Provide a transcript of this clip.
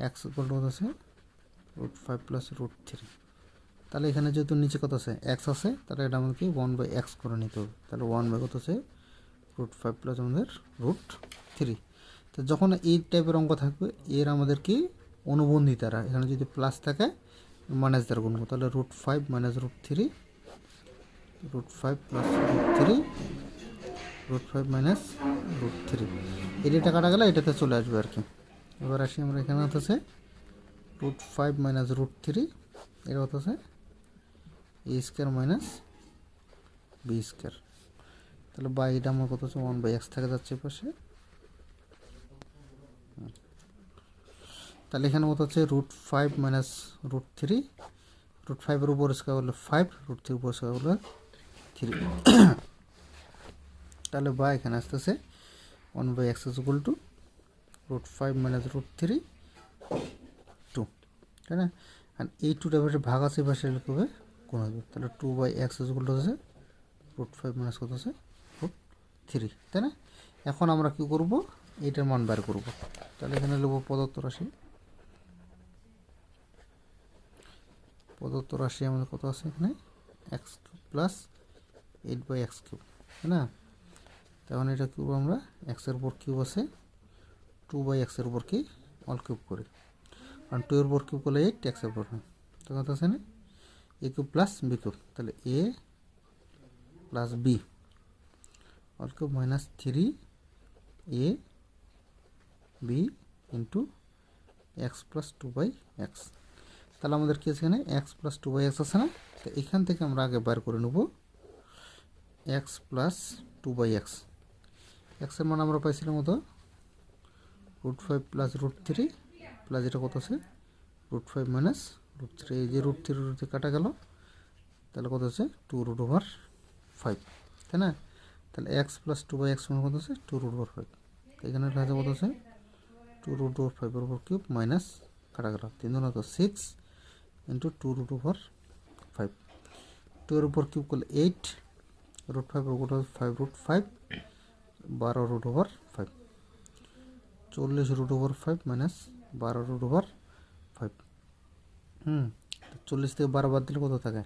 X equal to কত আছে root 5 plus root 3। তাহলে এখানে যেহেতু নিচে কত আছে এক্স আছে, তাহলে এটা আমাদেরকে 1/x করে নিতে হবে। তাহলে 1/, কত আছে রুট 5 প্লাস আমাদের রুট 3। তো যখন এই টাইপের অঙ্ক থাকবে এর আমাদের কি অনুবন্ধিতারা, এখানে যদি প্লাস থাকে মাইনাস দ্বারা গুণ করবো, তাহলে root 5 minus root 3, root 5 plus root 3, root 5 minus root 3। এই টাকাটা গেলে এটাতে চলে আসবে আর কি। এবার আসি আমরা এখানে হতেছে রুট 5 মাইনাস রুট 3, এটা হতেছে এ স্কোয়ার মাইনাস বি স্কোয়ার। তাহলে বা এটা আমার কত হচ্ছে 1/x থেকে যাচ্ছে পাশে। তাহলে এখানে কত হচ্ছে রুট 5 মাইনাস রুট 3, রুট 5-এর উপর স্কোয়ার হলো 5, রুট 3 উপর স্কোয়ার হলো 3। তাহলে বা এখানে আসতেছে 1/x is equal to root 5 minus root 3 2, তাই না? আর এই 2টা পাশে ভাগ আছে, পাশে লিখতে হবে কোন হবে, তাহলে 2/x ইজ ইকুয়াল টু হচ্ছে রুট 5 মাইনাস কত আছে রুট 3, তাই না? এখন আমরা কি করব, এইটার মান বের করব। তাহলে এখানে লিখব প্রদত্ত রাশি আমাদের কত আছে এখানে x cube plus 8/x cube, তাই না? তখন এটা কিউব আমরা এক্সের উপর কিউব আছে, 2/x এর উপর কি অল কিউব করি, কারণ 2 এর উপর কিউব করলে 8, এক্সের উপর হয়, তো কত আছে না A cube plus B cube, তাহলে A plus B all cube minus 3 A B into x plus 2/x। তাহলে আমাদের কি আছে এখানে এক্স প্লাস 2/x আছে না, তো এখান থেকে আমরা আগে বার করে নেব এক্স প্লাস 2/x। এক্সের মান আমরা পাইছিলাম মতো রুট 5 প্লাস রুট 3 প্লাস এটা কত আছে রুট 5 মাইনাস রুট 3, এই যে রুট 3 রুট কাটা গেল, তাহলে কত আছে 2√5, তাই না? তাহলে এক্স প্লাস 2/x সমান কত আছে 2√5। এখানে আছে কত আছে 2√5 এর উপর কিউব মাইনাস কাটা গেল 3 দুগুণ তো 6 ইন্টু 2√5, 2 এর উপর কিউব করলে 8, রুট 5 এর উপর 5√5, 12√5, 40√5 মাইনাস 12√5। 40 থেকে 12 বাদ দিলে কত থাকে